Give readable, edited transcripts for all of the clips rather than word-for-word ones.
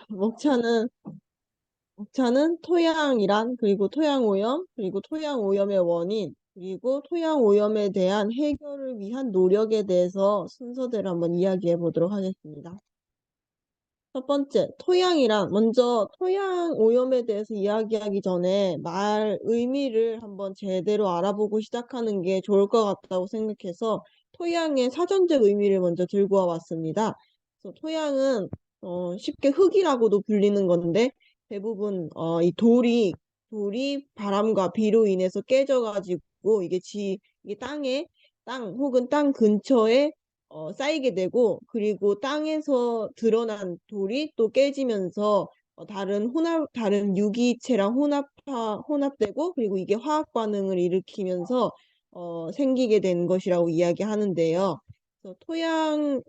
목차는 목차는 토양이란 그리고 토양 오염 그리고 토양 오염의 원인 그리고 토양 오염에 대한 해결을 위한 노력에 대해서 순서대로 한번 이야기해 보도록 하겠습니다. 첫 번째, 토양이란 먼저 토양 오염에 대해서 이야기하기 전에 말 의미를 한번 제대로 알아보고 시작하는 게 좋을 것 같다고 생각해서 토양의 사전적 의미를 먼저 들고 와봤습니다. 그래서 토양은 쉽게 흙이라고도 불리는 건데 대부분 이 돌이 바람과 비로 인해서 깨져가지고 이게 땅 혹은 땅 근처에 쌓이게 되고 그리고 땅에서 드러난 돌이 또 깨지면서 다른 유기체랑 혼합되고 그리고 이게 화학 반응을 일으키면서 생기게 된 것이라고 이야기하는데요. 그래서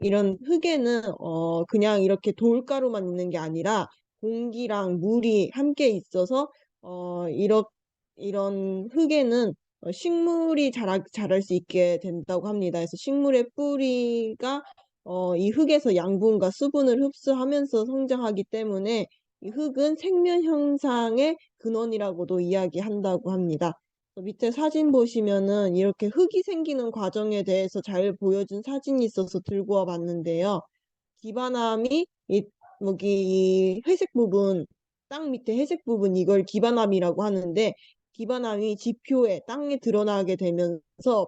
이런 흙에는 그냥 이렇게 돌가루만 있는 게 아니라 공기랑 물이 함께 있어서 이런 흙에는 식물이 자랄 수 있게 된다고 합니다. 그래서 식물의 뿌리가 이 흙에서 양분과 수분을 흡수하면서 성장하기 때문에 이 흙은 생명 현상의 근원이라고도 이야기한다고 합니다. 밑에 사진 보시면은 이렇게 흙이 생기는 과정에 대해서 잘 보여준 사진이 있어서 들고 와 봤는데요. 기반암이 여기 이 회색 부분, 땅 밑에 회색 부분 이걸 기반암이라고 하는데 기반암이 지표에 땅에 드러나게 되면서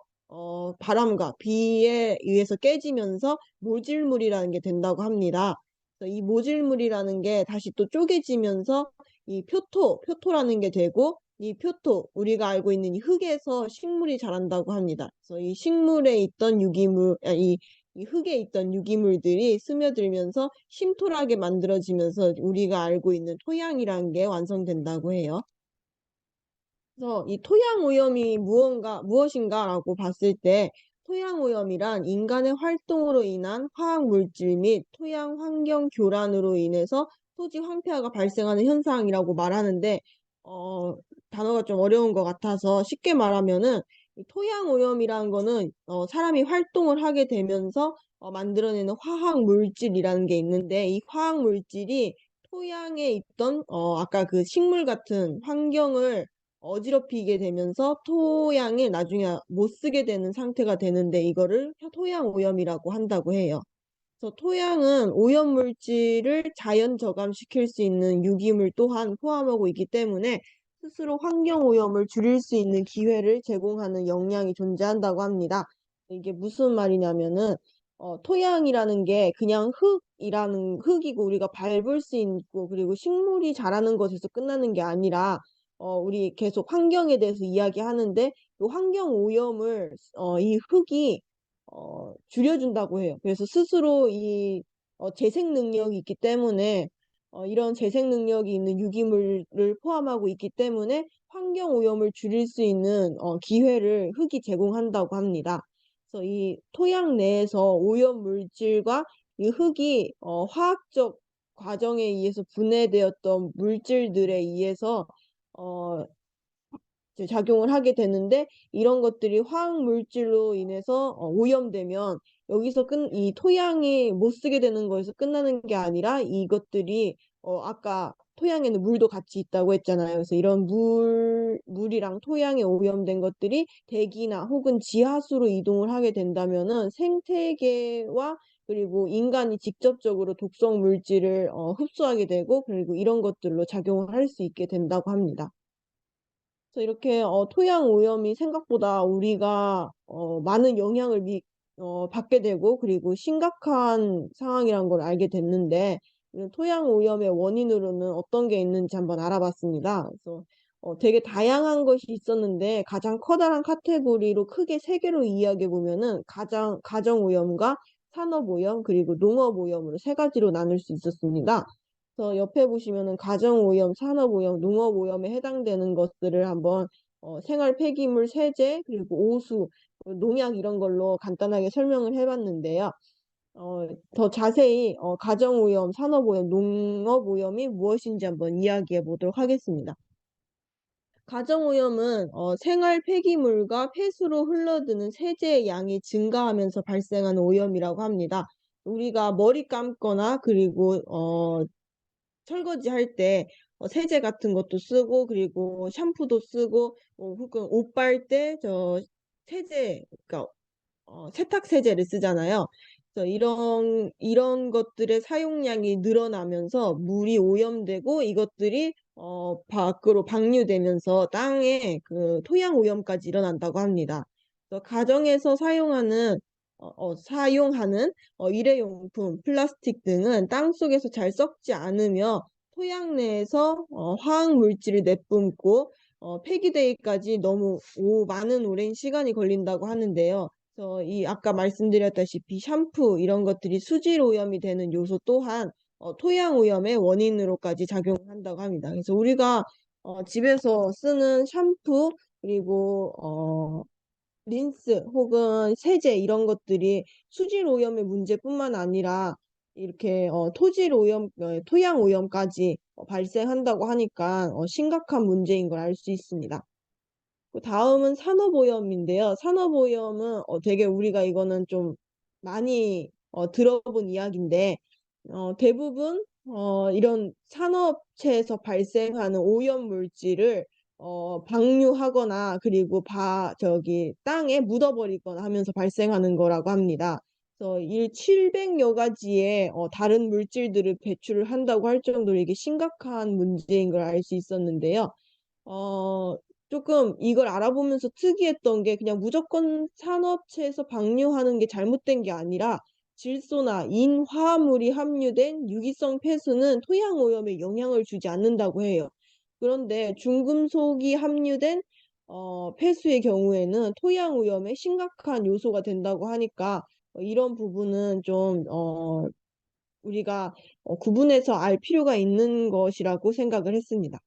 바람과 비에 의해서 깨지면서 모질물이라는 게 된다고 합니다. 그래서 이 모질물이라는 게 다시 또 쪼개지면서 이 표토라는 게 되고 이 표토, 우리가 알고 있는 이 흙에서 식물이 자란다고 합니다. 그래서 이 식물에 있던 이 흙에 있던 유기물들이 스며들면서 심토하게 만들어지면서 우리가 알고 있는 토양이라는 게 완성된다고 해요. 그래서 이 토양 오염이 무엇인가라고 봤을 때 토양 오염이란 인간의 활동으로 인한 화학 물질 및 토양 환경 교란으로 인해서 토지 황폐화가 발생하는 현상이라고 말하는데 단어가 좀 어려운 것 같아서 쉽게 말하면은 이 토양 오염이라는 거는 사람이 활동을 하게 되면서 만들어내는 화학 물질이라는 게 있는데 이 화학 물질이 토양에 있던 아까 그 식물 같은 환경을 어지럽히게 되면서 토양을 나중에 못 쓰게 되는 상태가 되는데 이거를 토양 오염이라고 한다고 해요. 그래서 토양은 오염 물질을 자연 저감시킬 수 있는 유기물 또한 포함하고 있기 때문에 스스로 환경 오염을 줄일 수 있는 기회를 제공하는 역량이 존재한다고 합니다. 이게 무슨 말이냐면은 토양이라는 게 그냥 흙이고 우리가 밟을 수 있고 그리고 식물이 자라는 것에서 끝나는 게 아니라 우리 계속 환경에 대해서 이야기하는데 이 환경 오염을 이 흙이 줄여준다고 해요. 그래서 스스로 재생 능력이 있기 때문에 이런 재생 능력이 있는 유기물을 포함하고 있기 때문에 환경 오염을 줄일 수 있는 기회를 흙이 제공한다고 합니다. 그래서 이 토양 내에서 오염 물질과 이 흙이 화학적 과정에 의해서 분해되었던 물질들에 의해서 어, 이제 작용을 하게 되는데 이런 것들이 화학 물질로 인해서 오염되면 이 토양이 못 쓰게 되는 거에서 끝나는 게 아니라 이것들이 아까 토양에는 물도 같이 있다고 했잖아요. 그래서 이런 물이랑 토양에 오염된 것들이 대기나 혹은 지하수로 이동을 하게 된다면은 생태계와 그리고 인간이 직접적으로 독성 물질을 흡수하게 되고 그리고 이런 것들로 작용을 할 수 있게 된다고 합니다. 그래서 이렇게 토양 오염이 생각보다 우리가 많은 영향을 받게 되고 그리고 심각한 상황이란 걸 알게 됐는데 이런 토양 오염의 원인으로는 어떤 게 있는지 한번 알아봤습니다. 그래서 되게 다양한 것이 있었는데 가장 커다란 카테고리로 크게 세 개로 이야기해 보면은 가정 오염과 산업 오염 그리고 농업 오염으로 세 가지로 나눌 수 있었습니다. 그래서 옆에 보시면은 가정오염, 산업오염, 농업오염에 해당되는 것들을 한번 생활 폐기물 세제, 그리고 오수, 농약 이런 걸로 간단하게 설명을 해봤는데요. 더 자세히 가정오염, 산업오염, 농업오염이 무엇인지 한번 이야기해 보도록 하겠습니다. 가정오염은 생활 폐기물과 폐수로 흘러드는 세제의 양이 증가하면서 발생하는 오염이라고 합니다. 우리가 머리 감거나 그리고 설거지 할 때 세제 같은 것도 쓰고 그리고 샴푸도 쓰고 혹은 옷 빨 때 세제 그러니까 세탁 세제를 쓰잖아요. 그래서 이런 것들의 사용량이 늘어나면서 물이 오염되고 이것들이 밖으로 방류되면서 땅에 그 토양 오염까지 일어난다고 합니다. 그래서 가정에서 사용하는 일회용품, 플라스틱 등은 땅속에서 잘 썩지 않으며 토양 내에서 화학 물질을 내뿜고 폐기되기까지 너무 많은 오랜 시간이 걸린다고 하는데요. 그래서 이 아까 말씀드렸다시피 샴푸 이런 것들이 수질 오염이 되는 요소 또한 토양 오염의 원인으로까지 작용한다고 합니다. 그래서 우리가 집에서 쓰는 샴푸 그리고 린스 혹은 세제 이런 것들이 수질 오염의 문제뿐만 아니라 이렇게 토양 오염까지 발생한다고 하니까 심각한 문제인 걸 알 수 있습니다. 그 다음은 산업오염인데요. 산업오염은 되게 우리가 이거는 좀 많이 들어본 이야기인데 대부분 이런 산업체에서 발생하는 오염 물질을 방류하거나 그리고 땅에 묻어버리거나 하면서 발생하는 거라고 합니다. 그래서 700여 가지의 다른 물질들을 배출을 한다고 할 정도로 이게 심각한 문제인 걸 알 수 있었는데요. 어, 조금 이걸 알아보면서 특이했던 게 그냥 무조건 산업체에서 방류하는 게 잘못된 게 아니라 질소나 인화물이 함유된 유기성 폐수는 토양 오염에 영향을 주지 않는다고 해요. 그런데 중금속이 함유된 폐수의 경우에는 토양 오염에 심각한 요소가 된다고 하니까 이런 부분은 좀 우리가 구분해서 알 필요가 있는 것이라고 생각을 했습니다.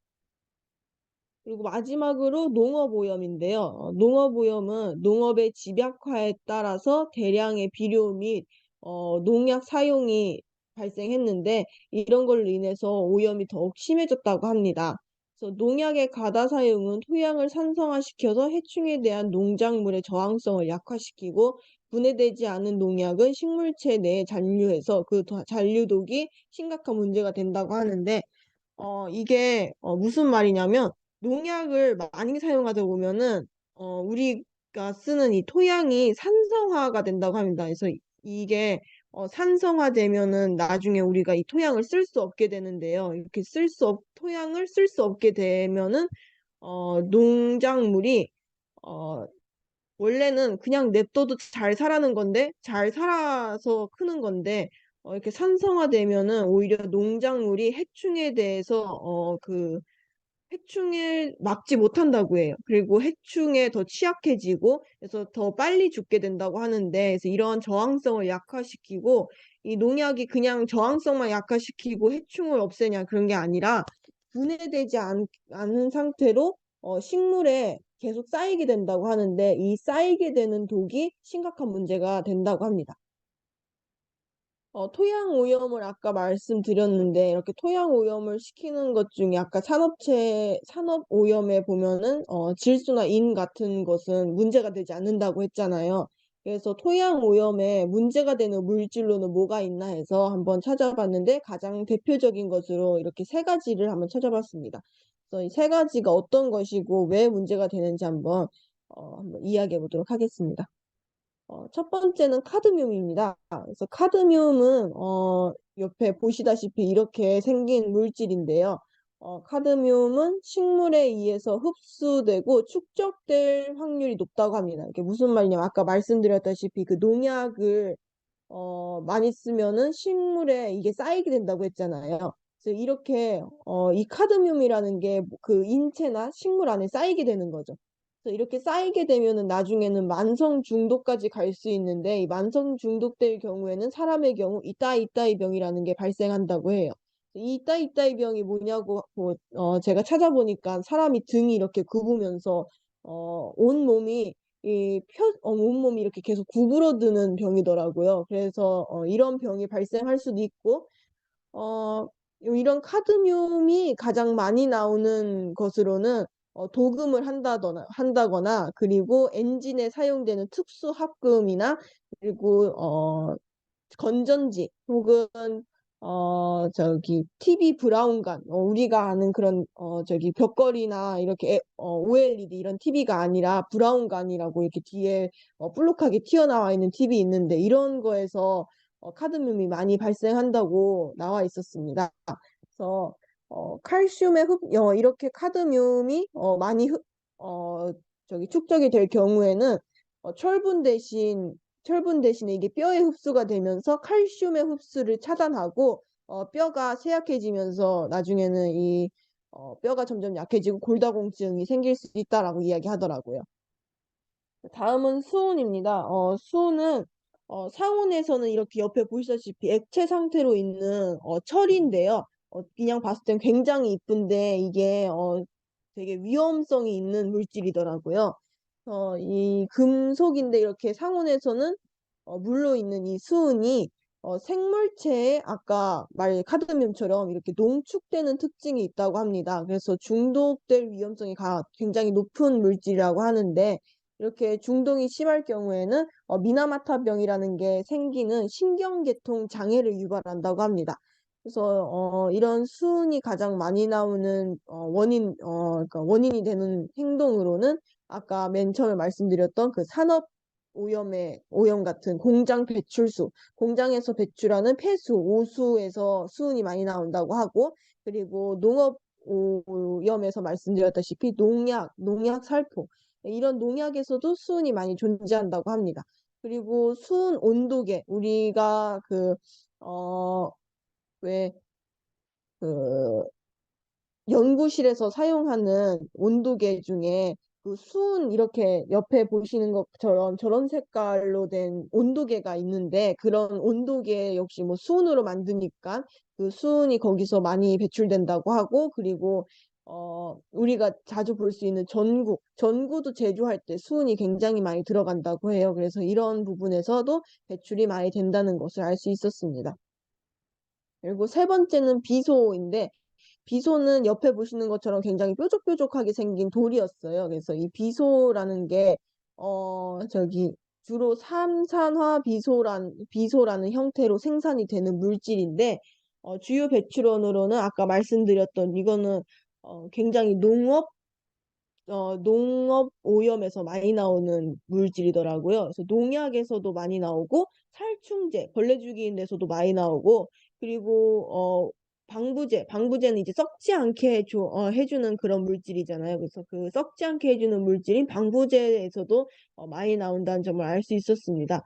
그리고 마지막으로 농업오염인데요. 농업오염은 농업의 집약화에 따라서 대량의 비료 및 농약 사용이 발생했는데 이런 걸로 인해서 오염이 더욱 심해졌다고 합니다. 그래서 농약의 과다 사용은 토양을 산성화시켜서 해충에 대한 농작물의 저항성을 약화시키고 분해되지 않은 농약은 식물체 내에 잔류해서 그 잔류독이 심각한 문제가 된다고 하는데 이게 무슨 말이냐면 농약을 많이 사용하다 보면은 우리가 쓰는 이 토양이 산성화가 된다고 합니다. 그래서 이게 산성화되면은 나중에 우리가 이 토양을 쓸 수 없게 되는데요. 이렇게 토양을 쓸 수 없게 되면은 농작물이 어, 원래는 그냥 냅둬도 잘 자라는 건데, 잘 살아서 크는 건데, 이렇게 산성화되면은 오히려 농작물이 해충에 대해서, 해충을 막지 못한다고 해요. 그리고 해충에 더 취약해지고, 그래서 더 빨리 죽게 된다고 하는데, 그래서 이런 저항성을 약화시키고, 이 농약이 그냥 저항성만 약화시키고 해충을 없애냐 그런 게 아니라, 분해되지 않은 상태로 식물에 계속 쌓이게 된다고 하는데 이 쌓이게 되는 독이 심각한 문제가 된다고 합니다. 토양 오염을 아까 말씀드렸는데 이렇게 토양 오염을 시키는 것 중에 아까 산업 오염에 보면은 질소나 인 같은 것은 문제가 되지 않는다고 했잖아요. 그래서 토양 오염에 문제가 되는 물질로는 뭐가 있나 해서 한번 찾아봤는데 가장 대표적인 것으로 이렇게 세 가지를 한번 찾아봤습니다. 그래서 이 세 가지가 어떤 것이고 왜 문제가 되는지 한번 이야기해 보도록 하겠습니다. 첫 번째는 카드뮴입니다. 그래서 카드뮴은 옆에 보시다시피 이렇게 생긴 물질인데요. 카드뮴은 식물에 의해서 흡수되고 축적될 확률이 높다고 합니다. 이게 무슨 말이냐면 아까 말씀드렸다시피 그 농약을 많이 쓰면은 식물에 이게 쌓이게 된다고 했잖아요. 그래서 이렇게 이 카드뮴이라는 게 그 인체나 식물 안에 쌓이게 되는 거죠. 그래서 이렇게 쌓이게 되면은 나중에는 만성 중독까지 갈 수 있는데 이 만성 중독될 경우에는 사람의 경우 이따이 병이라는 게 발생한다고 해요. 이 이따이 병이 뭐냐고 제가 찾아보니까 사람이 등이 이렇게 굽으면서 온몸이 온몸이 이렇게 계속 구부러드는 병이더라고요. 그래서 이런 병이 발생할 수도 있고 어, 이런 카드뮴이 가장 많이 나오는 것으로는 도금을 한다거나 그리고 엔진에 사용되는 특수 합금이나 그리고 건전지 혹은 TV 브라운관, 우리가 아는 그런, 벽걸이나 이렇게, OLED 이런 TV가 아니라 브라운관이라고 이렇게 뒤에, 볼록하게 튀어나와 있는 TV 있는데, 이런 거에서, 카드뮴이 많이 발생한다고 나와 있었습니다. 그래서, 이렇게 카드뮴이, 많이 축적이 될 경우에는, 철분 대신에 이게 뼈에 흡수가 되면서 칼슘의 흡수를 차단하고 뼈가 쇠약해지면서 나중에는 뼈가 점점 약해지고 골다공증이 생길 수 있다라고 이야기하더라고요. 다음은 수은입니다. 수은은 상온에서는 이렇게 옆에 보시다시피 액체 상태로 있는 철인데요. 그냥 봤을 땐 굉장히 이쁜데 이게 되게 위험성이 있는 물질이더라고요. 이 금속인데 이렇게 상온에서는 물로 있는 이 수은이 생물체에 아까 말 카드뮴처럼 이렇게 농축되는 특징이 있다고 합니다. 그래서 중독될 위험성이 굉장히 높은 물질이라고 하는데 이렇게 중독이 심할 경우에는 미나마타병이라는 게 생기는 신경계통 장애를 유발한다고 합니다. 그래서 이런 수은이 가장 많이 나오는 그러니까 원인이 되는 행동으로는 아까 맨 처음에 말씀드렸던 그 산업 오염 같은 공장 배출수, 공장에서 배출하는 폐수, 오수에서 수은이 많이 나온다고 하고, 그리고 농업 오염에서 말씀드렸다시피 농약 살포, 이런 농약에서도 수은이 많이 존재한다고 합니다. 그리고 수은 온도계, 우리가 왜, 그, 연구실에서 사용하는 온도계 중에 그 수은 이렇게 옆에 보시는 것처럼 저런 색깔로 된 온도계가 있는데 그런 온도계 역시 뭐 수은으로 만드니까 그 수은이 거기서 많이 배출된다고 하고 그리고 우리가 자주 볼 수 있는 전구도 제조할 때 수은이 굉장히 많이 들어간다고 해요. 그래서 이런 부분에서도 배출이 많이 된다는 것을 알 수 있었습니다. 그리고 세 번째는 비소인데 비소는 옆에 보시는 것처럼 굉장히 뾰족뾰족하게 생긴 돌이었어요. 그래서 이 비소라는 게, 주로 삼산화 비소라는 형태로 생산이 되는 물질인데, 주요 배출원으로는 아까 말씀드렸던 이거는 굉장히 농업 오염에서 많이 나오는 물질이더라고요. 그래서 농약에서도 많이 나오고, 살충제, 벌레 죽이는데서도 많이 나오고, 그리고 방부제는 이제 썩지 않게 해주는 그런 물질이잖아요. 그래서 그 썩지 않게 해주는 물질인 방부제에서도 많이 나온다는 점을 알 수 있었습니다.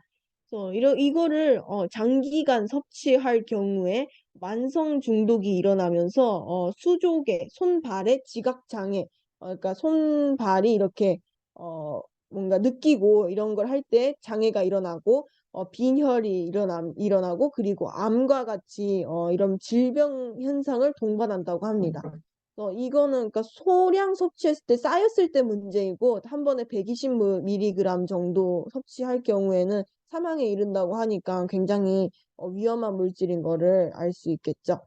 그래서 이거를 장기간 섭취할 경우에 만성 중독이 일어나면서 수족의 손발의 지각 장애, 그러니까 손발이 이렇게 어, 뭔가 느끼고 이런 걸 할 때 장애가 일어나고 빈혈이 일어나고 그리고 암과 같이 이런 질병 현상을 동반한다고 합니다. 이거는 그러니까 소량 섭취했을 때 쌓였을 때 문제이고 한 번에 120mg 정도 섭취할 경우에는 사망에 이른다고 하니까 굉장히 위험한 물질인 거를 알 수 있겠죠.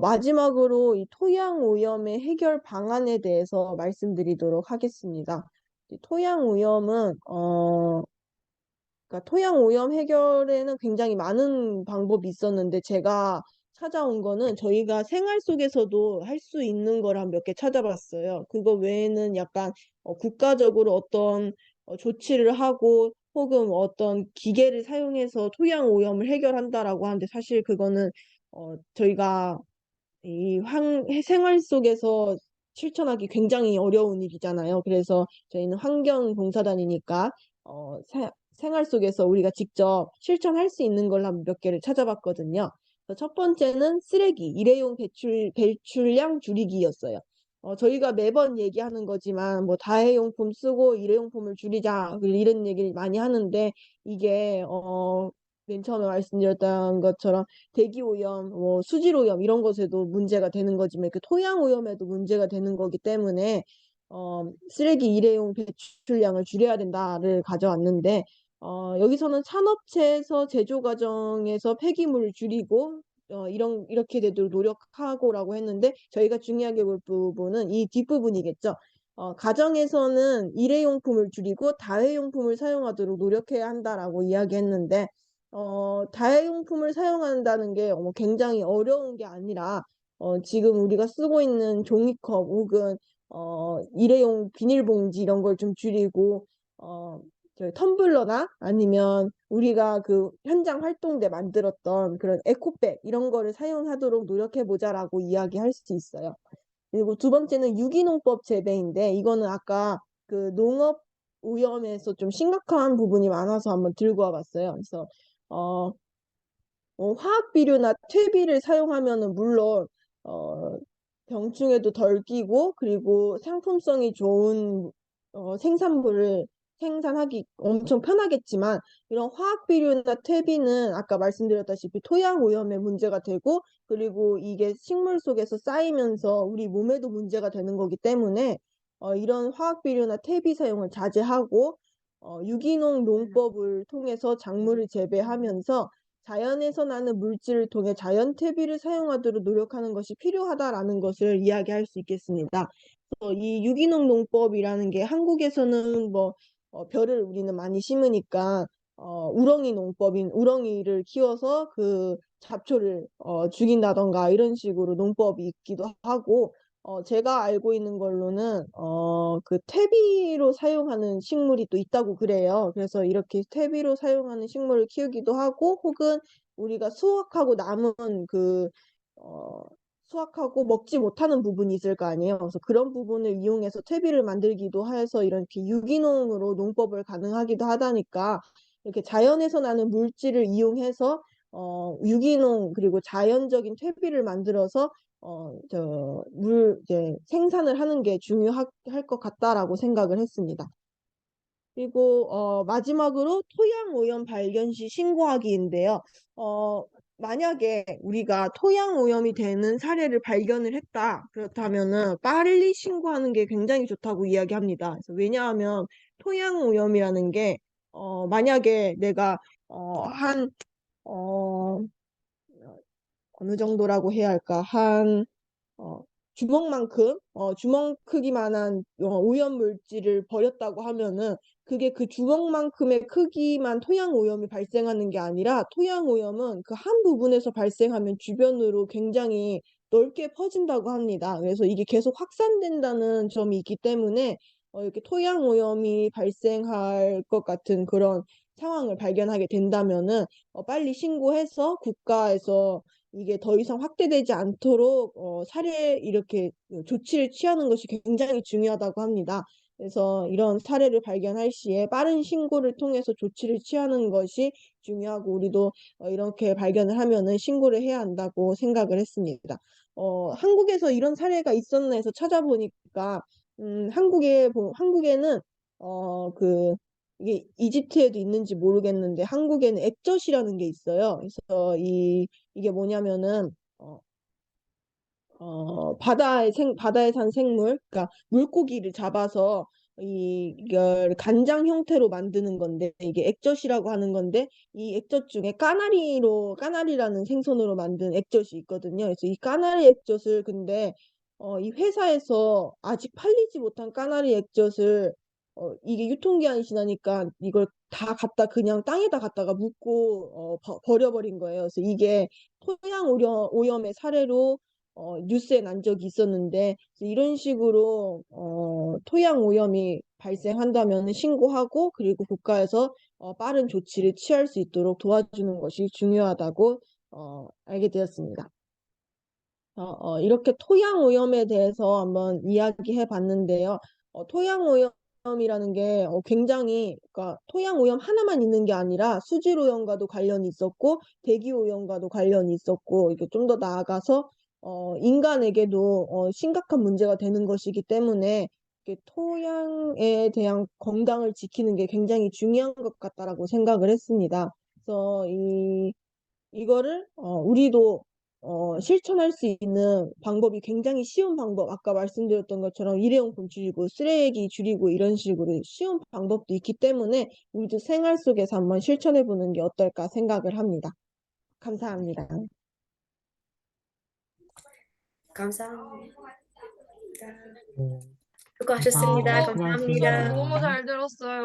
마지막으로 이 토양 오염의 해결 방안에 대해서 말씀드리도록 하겠습니다. 이 토양 오염은 그러니까 토양 오염 해결에는 굉장히 많은 방법이 있었는데 제가 찾아온 거는 저희가 생활 속에서도 할 수 있는 걸 한 몇 개 찾아봤어요. 그거 외에는 약간 국가적으로 어떤 조치를 하고 혹은 어떤 기계를 사용해서 토양 오염을 해결한다라고 하는데 사실 그거는 저희가 생활 속에서 실천하기 굉장히 어려운 일이잖아요. 그래서 저희는 환경봉사단이니까 생활 속에서 우리가 직접 실천할 수 있는 걸 한 몇 개를 찾아봤거든요. 그래서 첫 번째는 쓰레기, 일회용 배출량 줄이기였어요. 저희가 매번 얘기하는 거지만 뭐 다회용품 쓰고 일회용품을 줄이자 이런 얘기를 많이 하는데 이게 맨 처음에 말씀드렸던 것처럼 대기 오염, 뭐 수질 오염 이런 것에도 문제가 되는 거지만 그 토양 오염에도 문제가 되는 거기 때문에 쓰레기 일회용 배출량을 줄여야 된다를 가져왔는데 여기서는 산업체에서 제조 과정에서 폐기물을 줄이고 이렇게 되도록 노력하고라고 했는데 저희가 중요하게 볼 부분은 이 뒷부분이겠죠. 가정에서는 일회용품을 줄이고 다회용품을 사용하도록 노력해야 한다라고 이야기했는데 다회용품을 사용한다는 게 굉장히 어려운 게 아니라 지금 우리가 쓰고 있는 종이컵 혹은 일회용 비닐봉지 이런 걸 좀 줄이고 저희 텀블러나 아니면 우리가 그 현장 활동 때 만들었던 그런 에코백 이런 거를 사용하도록 노력해보자라고 이야기할 수 있어요. 그리고 두 번째는 유기농법 재배인데 이거는 아까 그 농업 오염에서 좀 심각한 부분이 많아서 한번 들고 와봤어요. 그래서 어, 화학 비료나 퇴비를 사용하면은 물론 어, 병충해도 덜 끼고 그리고 상품성이 좋은 생산물을 생산하기 엄청 편하겠지만 이런 화학 비료나 퇴비는 아까 말씀드렸다시피 토양 오염에 문제가 되고 그리고 이게 식물 속에서 쌓이면서 우리 몸에도 문제가 되는 거기 때문에 이런 화학 비료나 퇴비 사용을 자제하고 유기농 농법을 통해서 작물을 재배하면서 자연에서 나는 물질을 통해 자연 퇴비를 사용하도록 노력하는 것이 필요하다라는 것을 이야기할 수 있겠습니다. 이 유기농 농법이라는 게 한국에서는 뭐 벼를 우리는 많이 심으니까 우렁이 농법인 우렁이를 키워서 그 잡초를 죽인다던가 이런 식으로 농법이 있기도 하고 제가 알고 있는 걸로는 그 퇴비로 사용하는 식물이 또 있다고 그래요. 그래서 이렇게 퇴비로 사용하는 식물을 키우기도 하고 혹은 우리가 수확하고 남은 그 어, 수확하고 먹지 못하는 부분이 있을 거 아니에요. 그래서 그런 부분을 이용해서 퇴비를 만들기도 해서 이렇게 유기농으로 농법을 가능하기도 하다니까 이렇게 자연에서 나는 물질을 이용해서 유기농 그리고 자연적인 퇴비를 만들어서 이제 생산을 하는 게 중요할 것 같다라고 생각을 했습니다. 그리고 마지막으로 토양 오염 발견 시 신고하기인데요. 만약에 우리가 토양 오염이 되는 사례를 발견을 했다. 그렇다면은 빨리 신고하는 게 굉장히 좋다고 이야기합니다. 그래서 왜냐하면 토양 오염이라는 게 만약에 내가 한 어느 정도라고 해야 할까? 어, 주먹만큼, 주먹 크기만한 오염 물질을 버렸다고 하면은 그게 그 주먹만큼의 크기만 토양 오염이 발생하는 게 아니라 토양 오염은 그 한 부분에서 발생하면 주변으로 굉장히 넓게 퍼진다고 합니다. 그래서 이게 계속 확산된다는 점이 있기 때문에 이렇게 토양 오염이 발생할 것 같은 그런 상황을 발견하게 된다면은 빨리 신고해서 국가에서 이게 더 이상 확대되지 않도록 사례 이렇게 조치를 취하는 것이 굉장히 중요하다고 합니다. 그래서 이런 사례를 발견할 시에 빠른 신고를 통해서 조치를 취하는 것이 중요하고 우리도 이렇게 발견을 하면은 신고를 해야 한다고 생각을 했습니다. 한국에서 이런 사례가 있었나 해서 찾아보니까 한국에는 그 이게 이집트에도 있는지 모르겠는데 한국에는 액젓이라는 게 있어요. 그래서 이게 뭐냐면은 바다에 산 생물, 그러니까 물고기를 잡아서 이걸 간장 형태로 만드는 건데 이게 액젓이라고 하는 건데 이 액젓 중에 까나리라는 생선으로 만든 액젓이 있거든요. 그래서 이 까나리 액젓을 근데 이 회사에서 아직 팔리지 못한 까나리 액젓을 이게 유통기한이 지나니까 이걸 다 갖다 그냥 땅에다 갖다가 묻고 버려버린 거예요. 그래서 이게 토양 오염의 사례로 뉴스에 난 적이 있었는데 이런 식으로 토양 오염이 발생한다면 신고하고 그리고 국가에서 빠른 조치를 취할 수 있도록 도와주는 것이 중요하다고 알게 되었습니다. 이렇게 토양 오염에 대해서 한번 이야기해 봤는데요. 토양 오염이라는 게 굉장히, 그러니까 토양 오염 하나만 있는 게 아니라 수질 오염과도 관련이 있었고, 대기 오염과도 관련이 있었고, 이게 좀 더 나아가서, 인간에게도 심각한 문제가 되는 것이기 때문에, 이렇게 토양에 대한 건강을 지키는 게 굉장히 중요한 것 같다라고 생각을 했습니다. 그래서 이거를 우리도 실천할 수 있는 방법이 굉장히 쉬운 방법, 아까 말씀드렸던 것처럼 일회용품 줄이고 쓰레기 줄이고 이런 식으로 쉬운 방법도 있기 때문에 우리도 생활 속에서 한번 실천해 보는 게 어떨까 생각을 합니다. 감사합니다. 감사합니다. 네, 수고하셨습니다. 감사합니다. 감사합니다. 수고하셨습니다. 너무 잘 들었어요.